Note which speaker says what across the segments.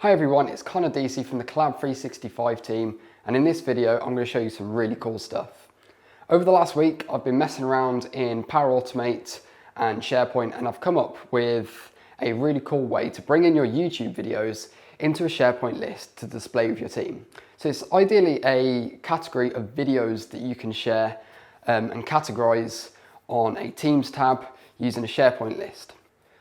Speaker 1: Hi everyone, it's Connor DC from the Collab 365 team, and in this video I'm going to show you some really cool stuff. Over the last week I've been messing around in Power Automate and SharePoint, and I've come up with a really cool way to bring in your YouTube videos into a SharePoint list to display with your team. So it's ideally a category of videos that you can share and categorize on a Teams tab using a SharePoint list.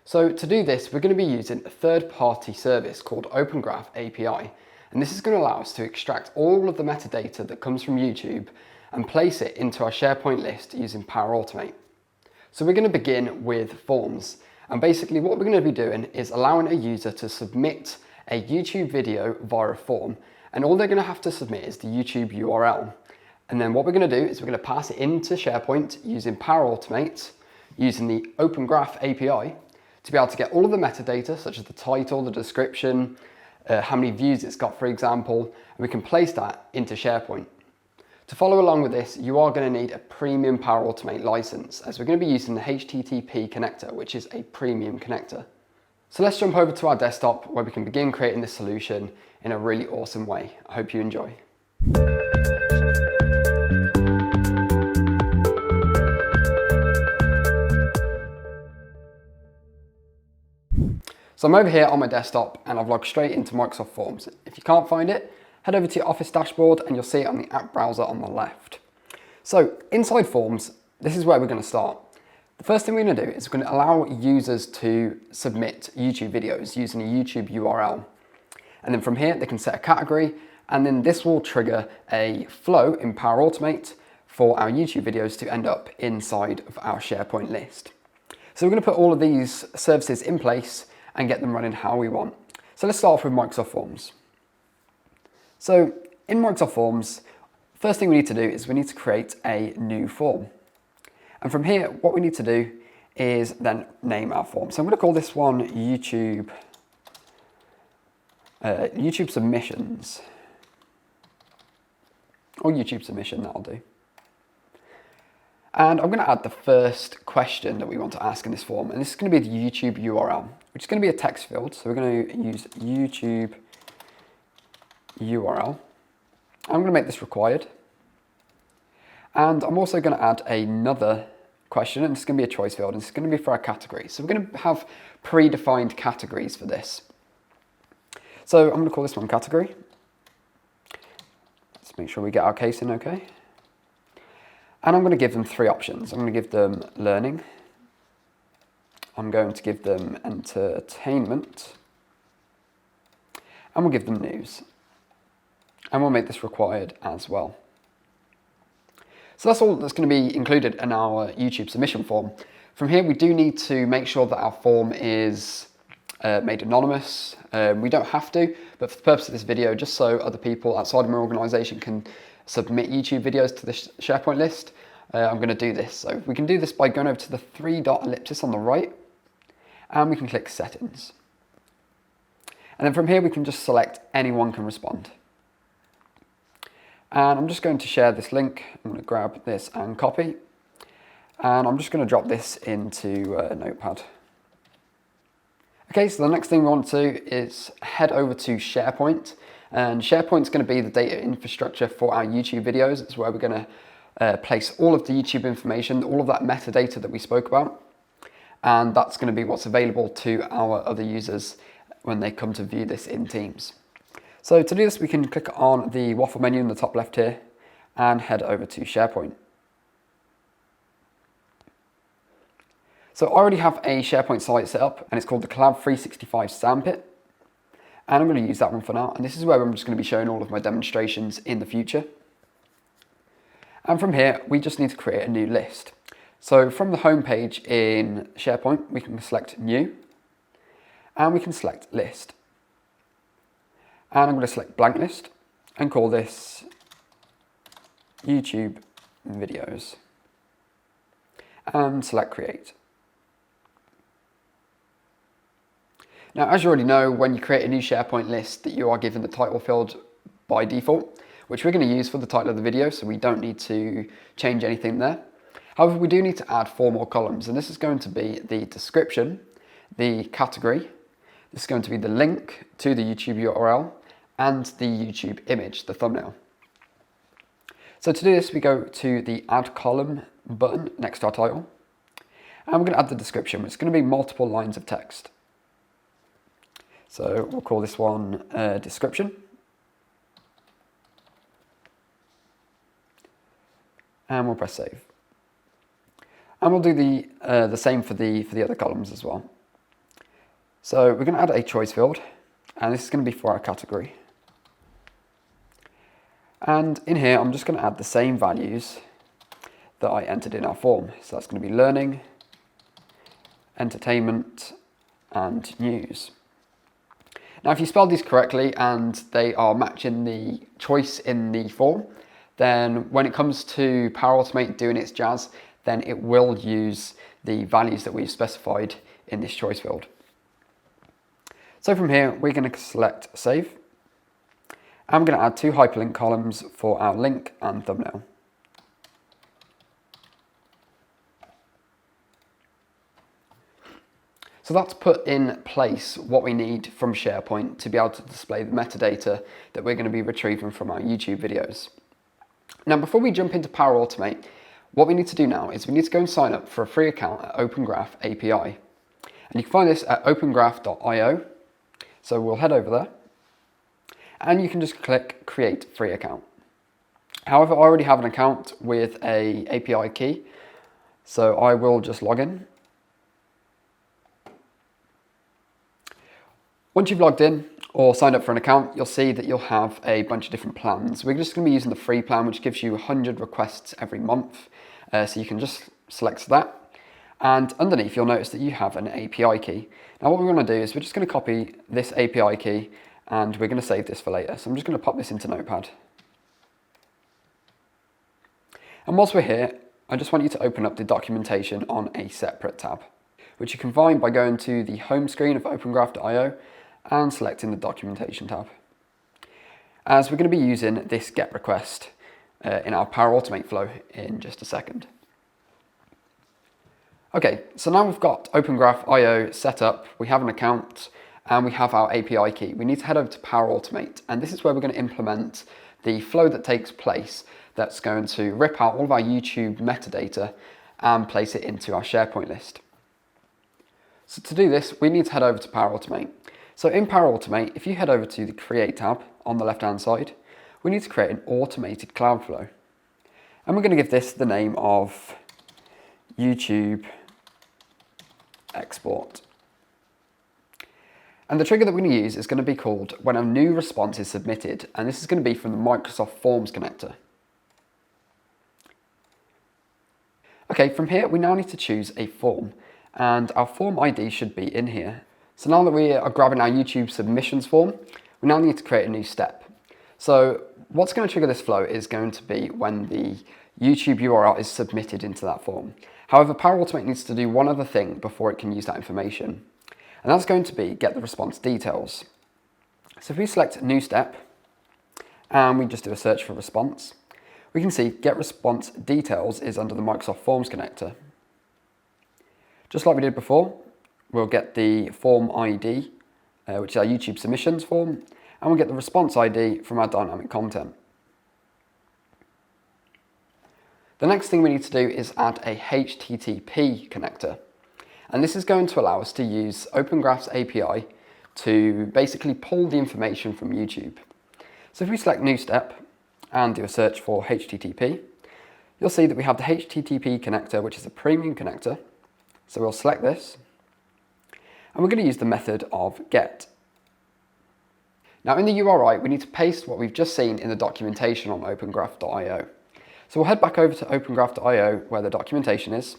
Speaker 1: So to do this, we're going to be using a third-party service called OpenGraph API, and this is going to allow us to extract all of the metadata that comes from YouTube and place it into our SharePoint list using Power Automate. So we're going to begin with forms, and basically what we're going to be doing is allowing a user to submit a YouTube video via a form, and all they're going to have to submit is the YouTube URL. And then what we're going to do is we're going to pass it into SharePoint using Power Automate, using the OpenGraph API, to be able to get all of the metadata, such as the title, the description, how many views it's got, for example, and we can place that into SharePoint. To follow along with this, you are going to need a premium Power Automate license, as we're going to be using the HTTP connector, which is a premium connector. So let's jump over to our desktop where we can begin creating this solution in a really awesome way. I hope you enjoy. So I'm over here on my desktop and I've logged straight into Microsoft Forms. If you can't find it, head over to your Office dashboard and you'll see it on the app browser on the left. So inside Forms, this is where we're going to start. The first thing we're going to do is we're going to allow users to submit YouTube videos using a YouTube URL. And then from here, they can set a category, and then this will trigger a flow in Power Automate for our YouTube videos to end up inside of our SharePoint list. So we're going to put all of these services in place and get them running how we want. So let's start off with Microsoft Forms. So in Microsoft Forms, first thing we need to do is we need to create a new form. And from here, what we need to do is then name our form. So I'm going to call this one YouTube submissions, or YouTube submission, that'll do. And I'm going to add the first question that we want to ask in this form, and this is going to be the YouTube URL, which is going to be a text field. So we're going to use YouTube URL. I'm going to make this required. And I'm also going to add another question, and it's going to be a choice field, and it's going to be for our category. So we're going to have predefined categories for this. So I'm going to call this one category. Let's make sure we get our case in okay. And I'm going to give them three options. I'm going to give them learning. I'm going to give them entertainment. And we'll give them news. And we'll make this required as well. So that's all that's going to be included in our YouTube submission form. From here, we do need to make sure that our form is made anonymous. We don't have to, but for the purpose of this video, just so other people outside of my organization can submit YouTube videos to the SharePoint list, I'm going to do this. So we can do this by going over to the three-dot ellipsis on the right, and we can click Settings. And then from here, we can just select Anyone Can Respond. And I'm just going to share this link. I'm going to grab this and copy. And I'm just going to drop this into Notepad. Okay, so the next thing we want to do is head over to SharePoint. And SharePoint's going to be the data infrastructure for our YouTube videos. It's where we're going to place all of the YouTube information, all of that metadata that we spoke about. And that's going to be what's available to our other users when they come to view this in Teams. So to do this, we can click on the waffle menu in the top left here and head over to SharePoint. So I already have a SharePoint site set up, and it's called the Collab 365 Sandpit. And I'm going to use that one for now. And this is where I'm just going to be showing all of my demonstrations in the future. And from here, we just need to create a new list. So from the home page in SharePoint, we can select New, and we can select List. And I'm going to select Blank List and call this YouTube Videos. And select Create. Now, as you already know, when you create a new SharePoint list, that you are given the title field by default, which we're going to use for the title of the video, so we don't need to change anything there. However, we do need to add 4 more columns, and this is going to be the description, the category, This is going to be the link to the YouTube URL and the YouTube image, the thumbnail. So to do this, we go to the Add Column button next to our title, and we're going to add the description, which is going to be multiple lines of text. So we'll call this one description. And we'll press save. And we'll do the same for the other columns as well. So we're going to add a choice field, and this is going to be for our category. And in here, I'm just going to add the same values that I entered in our form. So that's going to be learning, entertainment, and news. Now, if you spelled these correctly and they are matching the choice in the form, then when it comes to Power Automate doing its jazz, then it will use the values that we've specified in this choice field. So from here, we're going to select save. I'm going to add 2 hyperlink columns for our link and thumbnail. So that's put in place what we need from SharePoint to be able to display the metadata that we're going to be retrieving from our YouTube videos. Now, before we jump into Power Automate, what we need to do now is we need to go and sign up for a free account at OpenGraph API. And you can find this at opengraph.io. So we'll head over there and you can just click Create Free Account. However, I already have an account with an API key, so I will just log in. Once you've logged in or signed up for an account, you'll see that you'll have a bunch of different plans. We're just going to be using the free plan, which gives you 100 requests every month. So you can just select that. And underneath, you'll notice that you have an API key. Now, what we're going to do is we're just going to copy this API key and we're going to save this for later. So I'm just going to pop this into Notepad. And whilst we're here, I just want you to open up the documentation on a separate tab, which you can find by going to the home screen of opengraph.io and selecting the documentation tab. As we're going to be using this GET request in our Power Automate flow in just a second. Okay, so now we've got OpenGraph.io set up, we have an account, and we have our API key. We need to head over to Power Automate, and this is where we're going to implement the flow that takes place that's going to rip out all of our YouTube metadata and place it into our SharePoint list. So to do this, we need to head over to Power Automate. So in Power Automate, if you head over to the Create tab on the left-hand side, we need to create an automated cloud flow. And we're going to give this the name of YouTube Export. And the trigger that we're going to use is going to be called when a new response is submitted, and this is going to be from the Microsoft Forms connector. Okay, from here we now need to choose a form, and our form ID should be in here. So now that we are grabbing our YouTube submissions form, we now need to create a new step. So what's going to trigger this flow is going to be when the YouTube URL is submitted into that form. However, Power Automate needs to do one other thing before it can use that information, and that's going to be get the response details. So if we select new step and we just do a search for response, we can see get response details is under the Microsoft Forms connector. Just like we did before, we'll get the form ID, which is our YouTube submissions form, and we'll get the response ID from our dynamic content. The next thing we need to do is add a HTTP connector. And this is going to allow us to use OpenGraph's API to basically pull the information from YouTube. So if we select new step and do a search for HTTP, you'll see that we have the HTTP connector, which is a premium connector. So we'll select this, and we're going to use the method of get. Now in the URI, we need to paste what we've just seen in the documentation on opengraph.io. So we'll head back over to opengraph.io where the documentation is,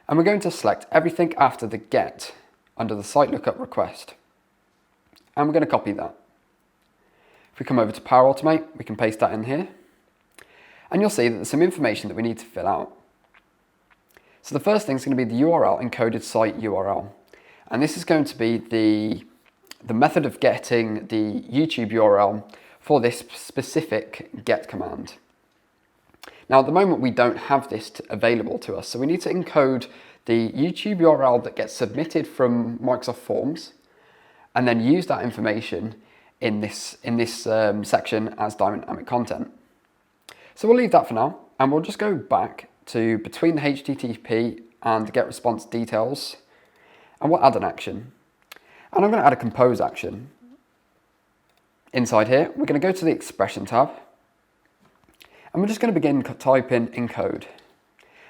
Speaker 1: and we're going to select everything after the get under the site lookup request. And we're going to copy that. If we come over to Power Automate, we can paste that in here, and you'll see that there's some information that we need to fill out. So the first thing is going to be the URL encoded site URL. And this is going to be the method of getting the YouTube URL for this specific get command. Now at the moment we don't have this available to us, so we need to encode the YouTube URL that gets submitted from Microsoft Forms, and then use that information in this section as dynamic content. So we'll leave that for now, and we'll just go back to between the HTTP and the get response details, and we'll add an action. And I'm going to add a compose action. Inside here, we're going to go to the expression tab, and we're just going to begin typing encode.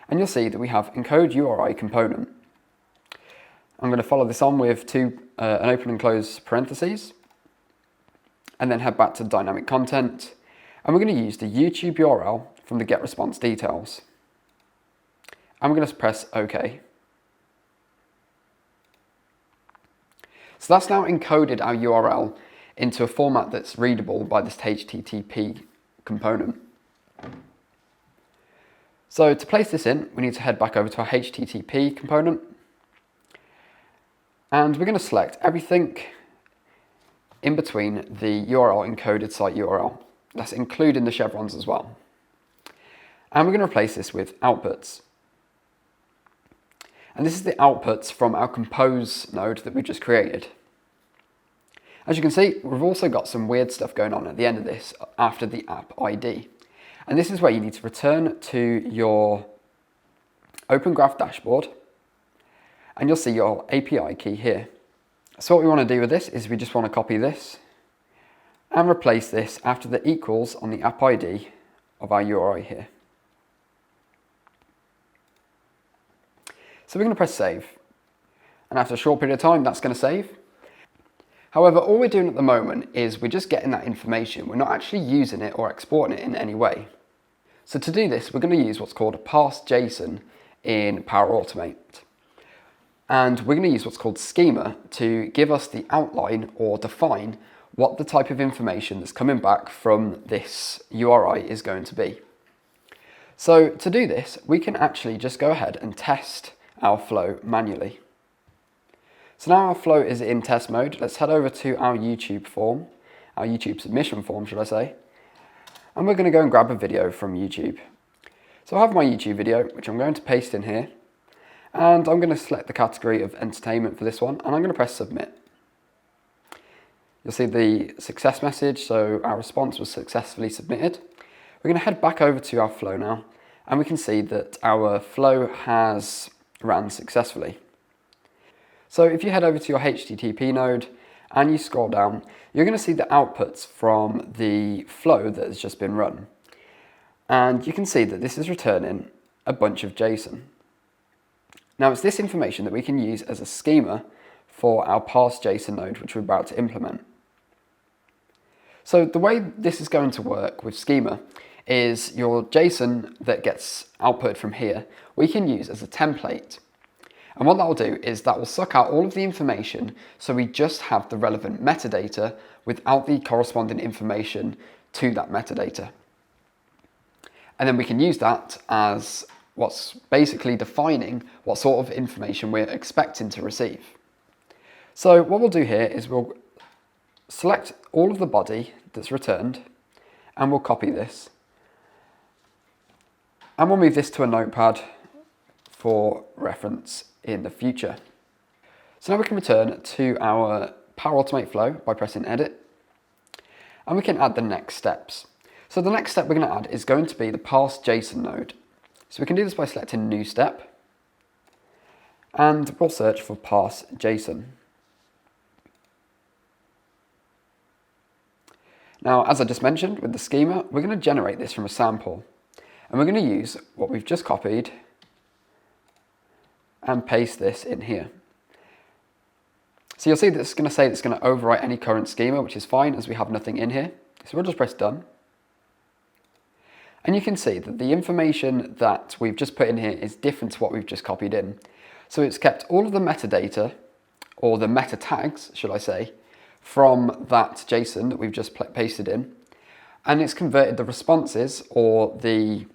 Speaker 1: And you'll see that we have encode URI component. I'm going to follow this on with an open and close parentheses, and then head back to dynamic content. And we're going to use the YouTube URL from the get response details. And we're going to press OK. So that's now encoded our URL into a format that's readable by this HTTP component. So to place this in, we need to head back over to our HTTP component. And we're going to select everything in between the URL encoded site URL. That's including the chevrons as well. And we're going to replace this with outputs. And this is the outputs from our compose node that we just created. As you can see, we've also got some weird stuff going on at the end of this after the app ID. And this is where you need to return to your OpenGraph dashboard, and you'll see your API key here. So what we want to do with this is we just want to copy this and replace this after the equals on the app ID of our URI here. So we're going to press save, and after a short period of time that's going to save. However, all we're doing at the moment is we're just getting that information. We're not actually using it or exporting it in any way. So to do this, we're going to use what's called a parse JSON in Power Automate. And we're going to use what's called Schema to give us the outline or define what the type of information that's coming back from this URI is going to be. So to do this, we can actually just go ahead and test our flow manually. So now our flow is in test mode. Let's head over to our YouTube form, our YouTube submission form, should I say. And we're going to go and grab a video from YouTube. So I have my YouTube video, which I'm going to paste in here. And I'm going to select the category of entertainment for this one, and I'm going to press submit. You'll see the success message, so our response was successfully submitted. We're going to head back over to our flow now, and we can see that our flow has ran successfully. So if you head over to your HTTP node and you scroll down, you're going to see the outputs from the flow that has just been run. And you can see that this is returning a bunch of JSON. Now it's this information that we can use as a schema for our parse JSON node, which we're about to implement. So the way this is going to work with schema is your JSON that gets output from here, we can use as a template. And what that will do is that will suck out all of the information, so we just have the relevant metadata without the corresponding information to that metadata. And then we can use that as what's basically defining what sort of information we're expecting to receive. So what we'll do here is we'll select all of the body that's returned, and we'll copy this. And we'll move this to a notepad for reference in the future. So now we can return to our Power Automate flow by pressing edit, and we can add the next steps. So the next step we're going to add is going to be the parse JSON node. So we can do this by selecting new step, and we'll search for parse JSON. Now, as I just mentioned with the schema, we're going to generate this from a sample, and we're going to use what we've just copied and paste this in here. So you'll see that it's going to say that it's going to overwrite any current schema, which is fine as we have nothing in here. So we'll just press done. And you can see that the information that we've just put in here is different to what we've just copied in. So it's kept all of the metadata, or the meta tags, should I say, from that JSON that we've just pasted in. And it's converted the responses, or the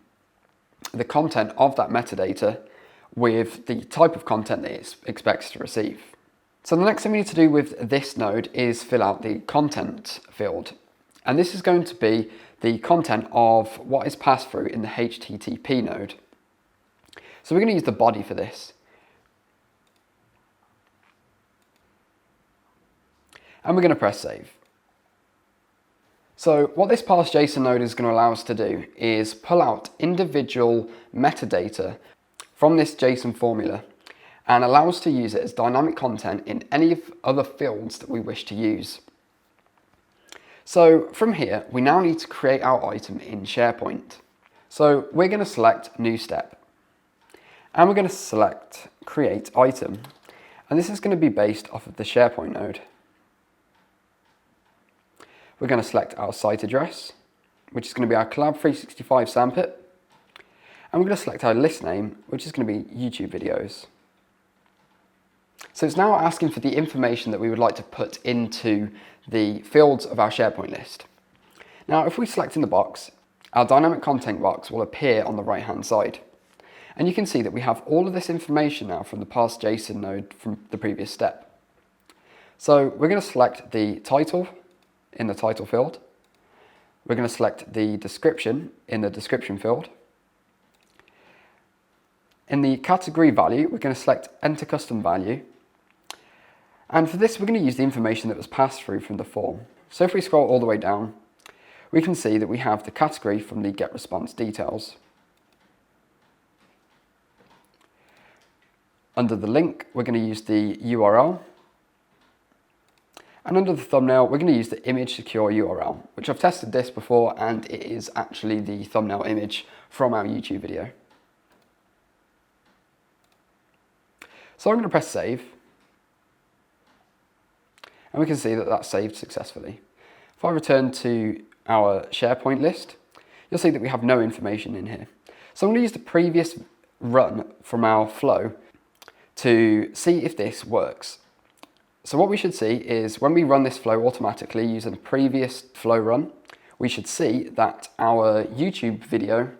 Speaker 1: content of that metadata, with the type of content that it expects to receive. So the next thing we need to do with this node is fill out the content field. And this is going to be the content of what is passed through in the HTTP node. So we're going to use the body for this. and we're going to press save. So what this parse JSON node is going to allow us to do is pull out individual metadata from this JSON formula and allow us to use it as dynamic content in any other fields that we wish to use. So from here, we now need to create our item in SharePoint. So we're going to select New Step, and we're going to select Create Item, and this is going to be based off of the SharePoint node. We're going to select our site address, which is going to be our Collab 365 sandpit, and we're going to select our list name, which is going to be YouTube videos. So it's now asking for the information that we would like to put into the fields of our SharePoint list. Now, if we select in the box, our dynamic content box will appear on the right-hand side. And you can see that we have all of this information now from the parse JSON node from the previous step. So we're going to select the title in the title field. We're going to select the description in the description field. In the category value, we're going to select Enter Custom Value. And for this, we're going to use the information that was passed through from the form. So if we scroll all the way down, we can see that we have the category from the Get Response Details. Under the link, we're going to use the URL. And under the thumbnail, we're going to use the image secure URL, which I've tested this before, and it is actually the thumbnail image from our YouTube video. So I'm going to press save. And we can see that that's saved successfully. If I return to our SharePoint list, you'll see that we have no information in here. So I'm going to use the previous run from our flow to see if this works. So what we should see is when we run this flow automatically using the previous flow run, we should see that our YouTube video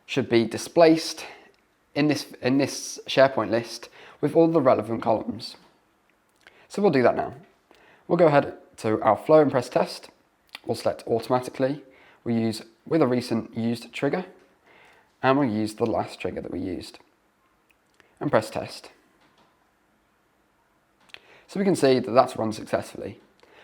Speaker 1: should be displaced in this SharePoint list with all the relevant columns. So we'll do that now. We'll go ahead to our flow and press test. We'll select automatically. We'll use with a recent used trigger, and we'll use the last trigger that we used and press test. So we can see that that's run successfully.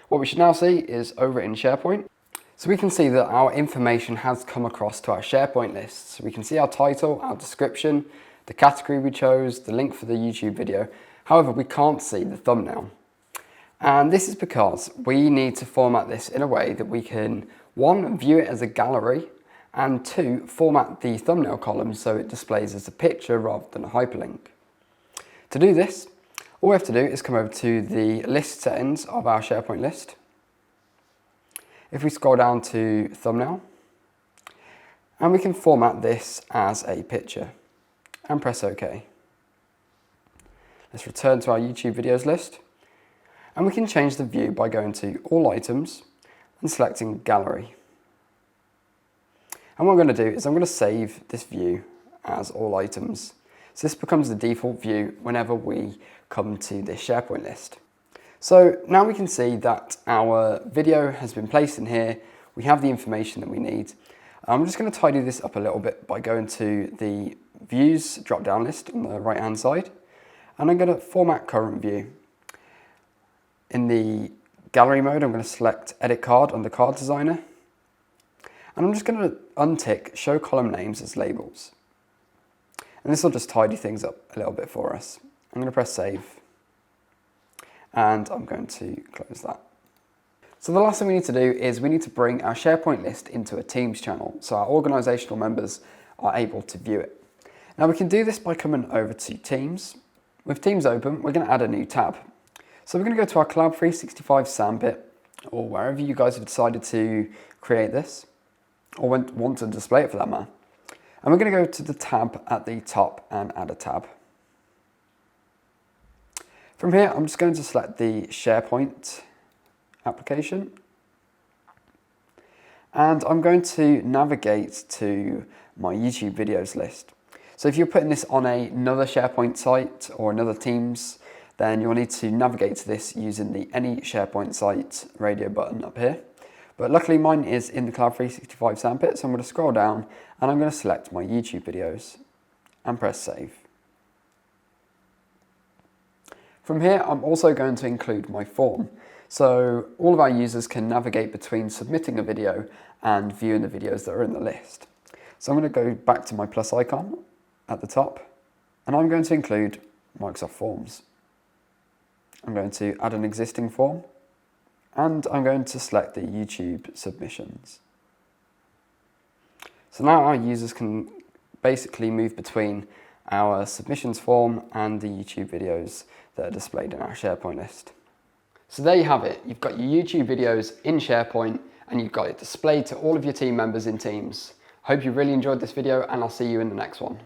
Speaker 1: What we should now see is over in SharePoint. So we can see that our information has come across to our SharePoint list. So we can see our title, our description, the category we chose, the link for the YouTube video. However, we can't see the thumbnail. And this is because we need to format this in a way that we can, one, view it as a gallery, and two, format the thumbnail column so it displays as a picture rather than a hyperlink. To do this, all we have to do is come over to the list settings of our SharePoint list. If we scroll down to thumbnail, and we can format this as a picture and press OK. Let's return to our YouTube videos list. And we can change the view by going to All Items and selecting Gallery. And what I'm going to do is I'm going to save this view as All Items. So this becomes the default view whenever we come to this SharePoint list. So now we can see that our video has been placed in here. We have the information that we need. I'm just going to tidy this up a little bit by going to the Views drop-down list on the right-hand side. And I'm going to format current view. In the gallery mode, I'm going to select Edit Card on the Card Designer. And I'm just going to untick Show Column Names as Labels. And this will just tidy things up a little bit for us. I'm going to press Save. And I'm going to close that. So the last thing we need to do is we need to bring our SharePoint list into a Teams channel so our organizational members are able to view it. Now we can do this by coming over to Teams. With Teams open, we're going to add a new tab. So we're going to go to our Collab 365 sandpit, or wherever you guys have decided to create this, or want to display it for that matter. And we're going to go to the tab at the top and add a tab. From here, I'm just going to select the SharePoint application. And I'm going to navigate to my YouTube videos list. So if you're putting this on another SharePoint site or another Teams, then you'll need to navigate to this using the Any SharePoint Site radio button up here. But luckily mine is in the Collab 365 sandpit, so I'm going to scroll down and I'm going to select my YouTube videos and press Save. From here, I'm also going to include my form. So all of our users can navigate between submitting a video and viewing the videos that are in the list. So I'm going to go back to my plus icon at the top, and I'm going to include Microsoft Forms. I'm going to add an existing form, and I'm going to select the YouTube submissions. So now our users can basically move between our submissions form and the YouTube videos that are displayed in our SharePoint list. So there you have it. You've got your YouTube videos in SharePoint and you've got it displayed to all of your team members in Teams. Hope you really enjoyed this video, and I'll see you in the next one.